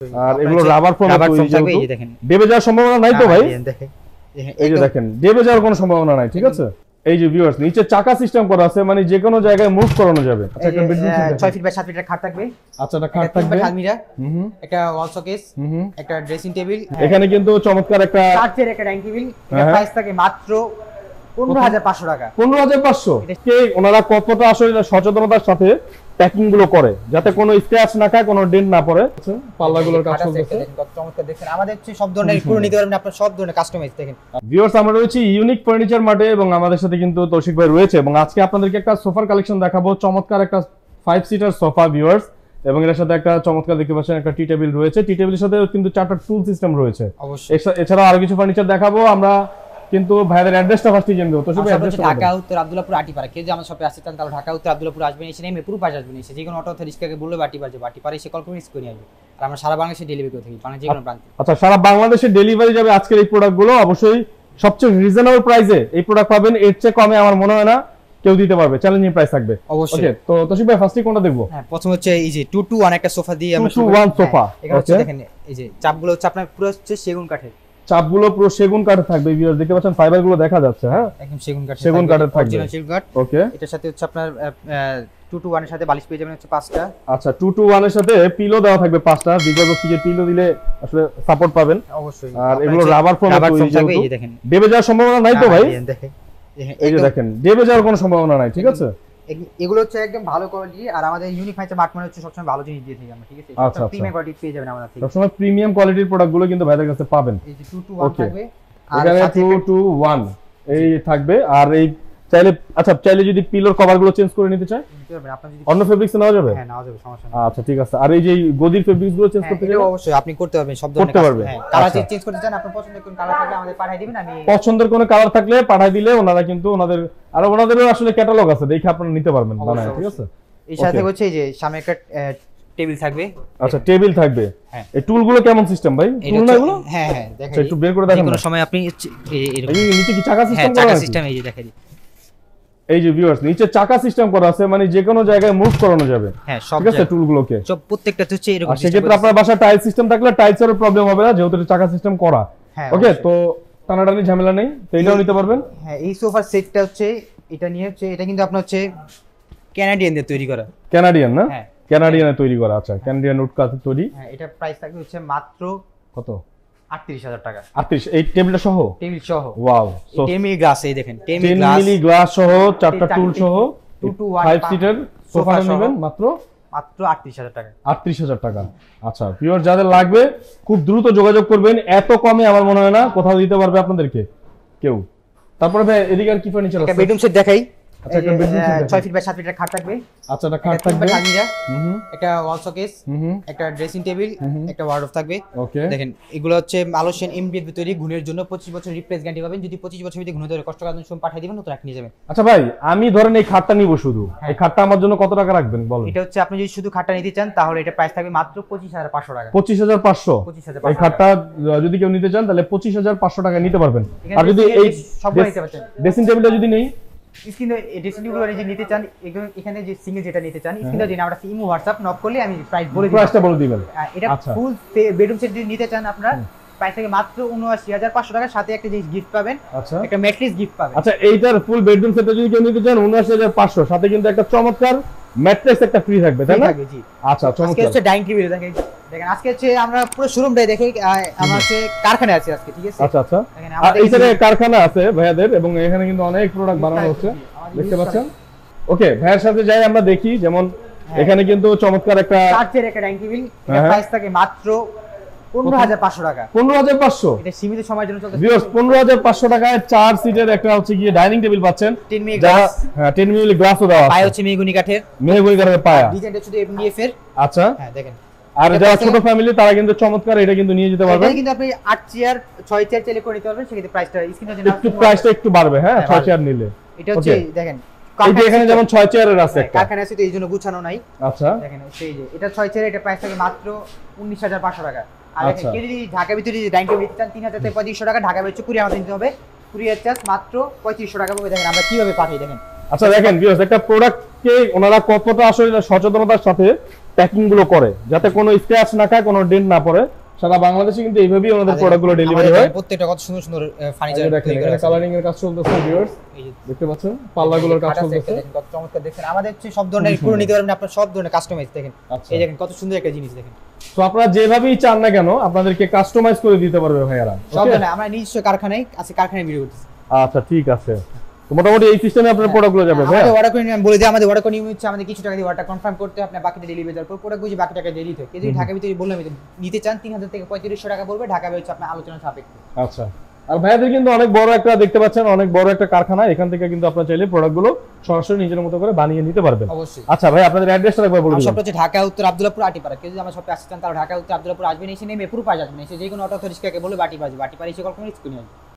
আর এগুলো rubber foam থাকবে। এই যে দেখেন ডেবে যাওয়ার সম্ভাবনা নাই তো ভাই? এই যে দেখেন ডেবে যাওয়ার কোনো সম্ভাবনা নাই, ঠিক আছে। এই যে ভিউয়ার্স নিচে চাকা সিস্টেম করা আছে, মানে যে কোনো জায়গায় মুভ করানো যাবে। আচ্ছা একটা বেডরুম 6 ফিট বাই 7 ফিটের খাট থাকবে। আচ্ছা এটা খাট থাকবে, আলমিরা, একটা ওয়াল শোকেস, একটা ড্রেসিং টেবিল। এখানে কিন্তু চমৎকার একটা কাঠের একটা ডাইনিং টেবিল। এর প্রাইস থাকে মাত্র 15500 টাকা। 15500। কে ওনারা কতটা আসলে সচেতনতার সাথে প্যাকিং গুলো করে যাতে কোনো স্ক্র্যাচ না খায়, কোনো ডেন্ট না পড়ে। পাল্লাগুলোর কাজ চলতেছে, কত চমৎকার দেখেন। আমাদের হচ্ছে সব ধরনের পুরো নিতে পারবেন, আপনারা সব ধরনের কাস্টমাইজ দেখেন। ভিউয়ার্স আমরা রয়েছি ইউনিক ফার্নিচার মার্টে এবং আমাদের সাথে কিন্তু তৌশিক ভাই রয়েছে এবং আজকে আপনাদেরকে একটা সোফার কালেকশন দেখাবো। চমৎকার একটা 5 সিটার সোফা ভিউয়ার্স, এবং এর সাথে একটা চমৎকার দেখতে পাচ্ছেন একটা টি টেবিল রয়েছে। টি টেবিলের সাথে কিন্তু 4টা টুল সিস্টেম রয়েছে অবশ্যই। এছাড়া আরো কিছু ফার্নিচার দেখাবো আমরা, কিন্তু ভাইদের অ্যাড্রেসটা ফার্স্ট জেনে দেব। তো সব অ্যাড্রেসটা ঢাকা উত্তর আব্দুল্লাহপুর আটিপাড়া। কেউ যে আমার শপে আসতে চান তাহলে ঢাকা উত্তর আব্দুল্লাহপুর আসবেন, এসে নেমে পুরো পাশে আসবেন, এসে যে কোনো অটো অথবা রিক্সাকে বললে বাটিপাড়া এসে কল করে রিস্ক করে আসবে। আর আমরা সারা বাংলাদেশে ডেলিভারি করে থাকি, মানে যে কোনো প্রান্তে। আচ্ছা সারা বাংলাদেশে ডেলিভারি যাবে আজকের এই প্রোডাক্টগুলো। অবশ্যই সবচেয়ে রিজনেবল প্রাইসে এই প্রোডাক্ট পাবেন, এর চেয়ে কমে আমার মনে হয় না কেউ দিতে পারবে। চ্যালেঞ্জিং প্রাইস থাকবে অবশ্যই। ওকে তো তৌশিক ভাই ফার্স্টে কোনটা দেখবো? হ্যাঁ প্রথম হচ্ছে এই যে 2-2-1 একটা সোফা দিয়ে আমরা 2-2-1 সোফা। এখানে হচ্ছে দেখেন এই যে চাপগুলো হচ্ছে আপনার পুরো হচ্ছে সেগুন কাঠের। চাপগুলো পুরো সেগুন কাঠের থাকবে। ভিউয়ার্স দেখতে পাচ্ছেন ফাইবারগুলো দেখা যাচ্ছে, হ্যাঁ একদম সেগুন কাঠের থাকবে, অরিজিনাল সেগুন কাঠ। ওকে এটার সাথে হচ্ছে আপনার 2-2-1 এর সাথে বালিশ পেয়ে যাবেন হচ্ছে 5টা। আচ্ছা 2-2-1 এর সাথে পিলো দেওয়া থাকবে 5টা, বিকজ অফ যে পিলো দিলে আসলে সাপোর্ট পাবেন অবশ্যই। আর এগুলো রাবার ফোম থাকবে। এই যে দেখেন ডেবে যাওয়ার সম্ভাবনা নাই তো ভাই? দেখেন এই যে দেখেন ডেবে যাওয়ার কোনো সম্ভাবনা নাই, ঠিক আছে। এগুলো হচ্ছে একদম ভালো কোয়ালিটি, আর আমাদের ইউনিক ফার্নিচার মার্ট মানে হচ্ছে সবসময় ভালো জিনিস দিয়ে থাকি আমরা, ঠিক আছে। আচ্ছা প্রিমিয়াম কোয়ালিটি পেয়ে যাবেন আমাদের থেকে, সবসময় প্রিমিয়াম কোয়ালিটির প্রোডাক্টগুলো কিন্তু ভাইদের কাছে পাবেন। এই যে 2-2-1 থাকবে আর সাথে 2-2-1 এই থাকবে। আর এই চাইলে আচ্ছা চাইলে যদি পিলোর কভারগুলো চেঞ্জ করে নিতে চায় আপনি যদি অন্য ফেব্রিক্স নেওয়া যাবে? হ্যাঁ নেওয়া যাবে, সমস্যা নেই। আচ্ছা ঠিক আছে। আর এই যে গদির ফেব্রিক্সগুলো চেঞ্জ করতে চাইলে অবশ্যই আপনি করতে পারবেন, সব ধরনের করতে পারবেন। হ্যাঁ কালার চেঞ্জ করতে চান, আপনার পছন্দের কোন কালার থাকলে আমাদের পাঠিয়ে দিবেন, আমি পছন্দের কোন কালার থাকলে পাঠিয়ে দিলে ওনারা কিন্তু ওনাদেরও আসলে ক্যাটালগ আছে, দেখে আপনারা নিতে পারবেন বানায়, ঠিক আছে। এই সাথে হচ্ছে এই যে সামনে একটা টেবিল থাকবে। আচ্ছা টেবিল থাকবে। এই টুলগুলো কেমন সিস্টেম ভাই? টুল না এগুলো? হ্যাঁ হ্যাঁ দেখেন একটু বের করে দেখেন। কোনো সময় আপনি এই নিচে কি চাকা সিস্টেম করা আছে? চাকা সিস্টেম এই যে দেখেন। এই যে ভিউয়ার্স নিচে চাকা সিস্টেম করা আছে, মানে যে কোনো জায়গায় মুভ করানো যাবে। হ্যাঁ সব ঠিক আছে টুলগুলোকে সব প্রত্যেকটা হচ্ছে এরকম সিস্টেম। সেক্ষেত্রে আপনার বাসায় টাইল সিস্টেম থাকলে টাইলসেরও প্রবলেম হবে না, যেহেতু চাকা সিস্টেম করা। ওকে তো টানাটানি ঝামেলা নেই, তো এটাও নিতে পারবেন। হ্যাঁ এই সোফার সেটটা হচ্ছে এটা নিয়ে হচ্ছে এটা কিন্তু আপনার হচ্ছে কানাডিয়ান দিয়ে তৈরি করা। কানাডিয়ান না? হ্যাঁ কানাডিয়ানে তৈরি করা। আচ্ছা কানাডিয়ান উড কাঠের তৈরি। হ্যাঁ এটা প্রাইস থাকবে হচ্ছে মাত্র কত? 38000 টাকা। 38 এই টেবিলটা সহ? টেবিল সহ। ওয়াও সো 10 মিলি গ্লাস এই দেখেন 10 মিলি গ্লাস সহ 4টা টুল সহ 5 সিটার সোফা নেবেন মাত্র 38000 টাকা। 38000 টাকা। আচ্ছা ভিউয়ার যাদের লাগবে খুব দ্রুত যোগাযোগ করবেন, এত কমে আমার মনে হয় না কোথাও দিতে পারবে আপনাদেরকে কেউ। তারপরে ভাই এদিকে আর কি ফার্নিচার আছে? একটা বেডরুম সেট দেখাই। আচ্ছা একটা বেডরুম সেট 6 ফিট বাই 7 ফিটের খাট থাকবে। আচ্ছা এটা খাট থাকবে, আলমিরা, একটা ওয়াল শোকেস, একটা ড্রেসিং টেবিল, একটা ওয়ার্ডরোব থাকবে। ওকে দেখেন এগুলো হচ্ছে মালয়েশিয়ান এমডিএফ তৈরি, গুণের জন্য 25 বছর রিপ্লেস গ্যারান্টি পাবেন। যদি 25 বছর ভিতরে গুণ ধরে কষ্ট করার জন্য পাঠিয়ে দিবেন, নতুন নিয়ে যাবেন। আচ্ছা ভাই আমি ধরেন এই খাটটা নিব শুধু, এই খাটটা আমার জন্য কত টাকা রাখবেন বলেন? এটা হচ্ছে আপনি যদি শুধু খাটটা নিতে চান তাহলে এটা প্রাইস থাকবে মাত্র 25500 টাকা। 25500। এই খাটটা যদি কেউ নিতে চান তাহলে 25500 টাকা নিতে পারবেন। আর যদি এই সবগুলো নিতে পারবেন। ড্রেসিং টেবিলটা যদি নেই স্ক্রিনে ড্রেসিং টেবিলগুলো যদি নিতে চান, এখানে যে সিঙ্গেল যেটা নিতে চান স্ক্রিনে দিন, আমরা ইমো হোয়াটসঅ্যাপ নক করলে আমি প্রাইসটা বলে দিবেন। এটা ফুল বেডরুম সেট যদি নিতে চান আপনারা প্রাইস থেকে মাত্র 79500 টাকা, সাথে একটা জিনিস গিফট পাবেন। আচ্ছা একটা ম্যাট্রেস গিফট পাবেন। আচ্ছা এইটার ফুল বেডরুম সেটটা যদি কেউ নিতে চান 79500, সাথে কিন্তু একটা চমৎকার ম্যাট্রেস একটা ফ্রি থাকবে, তাই না? জি আচ্ছা চমৎকার। আজকে হচ্ছে ডাইনিং টেবিল দেখেন আজকে হচ্ছে আমরা পুরো শোরুমটাই দেখি, আমরা হচ্ছে কারখানায় আছি আজকে, ঠিক আছে। আচ্ছা আচ্ছা আর এইখানে কারখানা আছে ভাইয়াদের, এবং এখানে কিন্তু অনেক প্রোডাক্ট বানানো হচ্ছে দেখতে পাচ্ছেন। ওকে ভাইয়ের সাথে যাই আমরা দেখি, যেমন এখানে কিন্তু চমৎকার একটা কাঠের একটা ডাইনিং টেবিল, এর প্রাইস থাকে মাত্র 15500 টাকা। 15500 এটা সীমিত সময়ের জন্য চলছে। ভিউয়ার্স 15500 টাকায় 4 সিটের একটা হচ্ছে কি ডাইনিং টেবিল পাচ্ছেন। 10 মিলি গ্লাস। হ্যাঁ 10 মিলি গ্লাসও দেওয়া আছে। পায়া হচ্ছে মেহগনি কাঠের। মেহগনি কাঠের পায়া। ডিজাইনটা শুধু এমডিএফ এর। আচ্ছা হ্যাঁ দেখেন। আর যারা ছোট ফ্যামিলি তারা কিন্তু চমৎকার এটা কিন্তু নিয়ে যেতে পারবেন। এটা কিন্তু আপনি 8 চেয়ার 6 চেয়ার চাইলে করে নিতে পারবেন, সেক্ষেত্রে প্রাইসটা স্ক্রিনে দেন একটু প্রাইসটা একটু বাড়বে। হ্যাঁ 6 চেয়ার নিলে এটা হচ্ছে দেখেন এই যে এখানে যেমন 6 চেয়ারের আছে একটা, কারখানা আছে তো এইজন্য গুছানো নাই। আচ্ছা দেখেন এই যে এটা 6 চেয়ার, এটা প্রাইস থাকে মাত্র 19500 টাকা। আর দেখেন কেউ যদি ঢাকার ভিতরে যদি ডাইনিং টেবিল নিতে চান 3000 থেকে 3500 টাকা, ঢাকার ভিতরে কুরিয়ার আমাদের নিতে হবে, কুরিয়ার চার্জ মাত্র 3500 টাকা পড়বে। দেখেন আমরা কিভাবে পাঠাই দেখেন। আচ্ছা দেখেন ভিউয়ার্স একটা প্রোডাক্টকে ওনারা কতটা আসলে সচেতনতার সাথে প্যাকিং গুলো করে, যাতে কোনো স্ক্র্যাচ না খায়, কোনো ডেন্ট না পড়ে। সারা বাংলাদেশে কিন্তু এইভাবেই ওনাদের প্রোডাক্টগুলো ডেলিভারি হয়। প্রত্যেকটা কত সুন্দর সুন্দর ফার্নিচার দেখেন, এখানে কালারিং এর কাজ চলতেছে ভিউয়ার্স, দেখতে পাচ্ছেন পাল্লাগুলোর কাজ চলতেছে। কত চমৎকার দেখেন, আমাদের হচ্ছে সব ধরনের পুরো নিতে পারবেন আপনারা, সব ধরনের কাস্টমাইজ দেখেন। এই দেখেন কত সুন্দর একটা জিনিস দেখেন। তো আপনারা যেভাবেই চান না কেন আপনাদেরকে কাস্টমাইজ করে দিতে পারবে ভাইয়ারা। সব ধরনের আমরা নিজস্ব কারখানায় আছে, কারখানায় ভিডিও করতেছি। আচ্ছা ঠিক আছে, তো মোটামুটি এই সিস্টেমে আপনার প্রোডাক্টগুলো যাবে ভাই। আমাদের অর্ডার করে আমি বলে দিই, আমাদের অর্ডার করে নিয়ম হচ্ছে আমাদের কিছু টাকা দিয়ে অর্ডার কনফার্ম করতে হবে, আপনার বাকিটা ডেলিভারি দেওয়ার পর প্রোডাক্ট বুঝে বাকি টাকা দিয়ে দিতে হবে। যদি ঢাকা ভিতরে বললাম নিতে চান 3000 থেকে 3500 টাকা পড়বে, ঢাকা হচ্ছে আপনার আলোচনা সাপেক্ষে। আচ্ছা, আর ভাইয়াদের কিন্তু অনেক বড় একটা দেখতে পাচ্ছেন, অনেক বড় একটা কারখানা, এখান থেকে কিন্তু আপনারা চাইলে প্রোডাক্টগুলো সরাসরি নিজের মতো করে বানিয়ে নিতে পারবেন। অবশ্যই। আচ্ছা ভাই, আপনাদের অ্যাড্রেসটা একবার বলে দিন। সবটা হচ্ছে ঢাকা উত্তর আব্দুল্লাহপুর আটিপাড়া। কেউ যদি আমার শপে আসতে চান তাহলে ঢাকা উত্তর আব্দুল্লাহপুর আসবেন, এসে নেমে পুরো পাশ আসবেন, এসে যে কোনো অটো অথরিক্সাকে বলে বাটিপাড়া এসে কল করে স্ক্রিনে আসবে।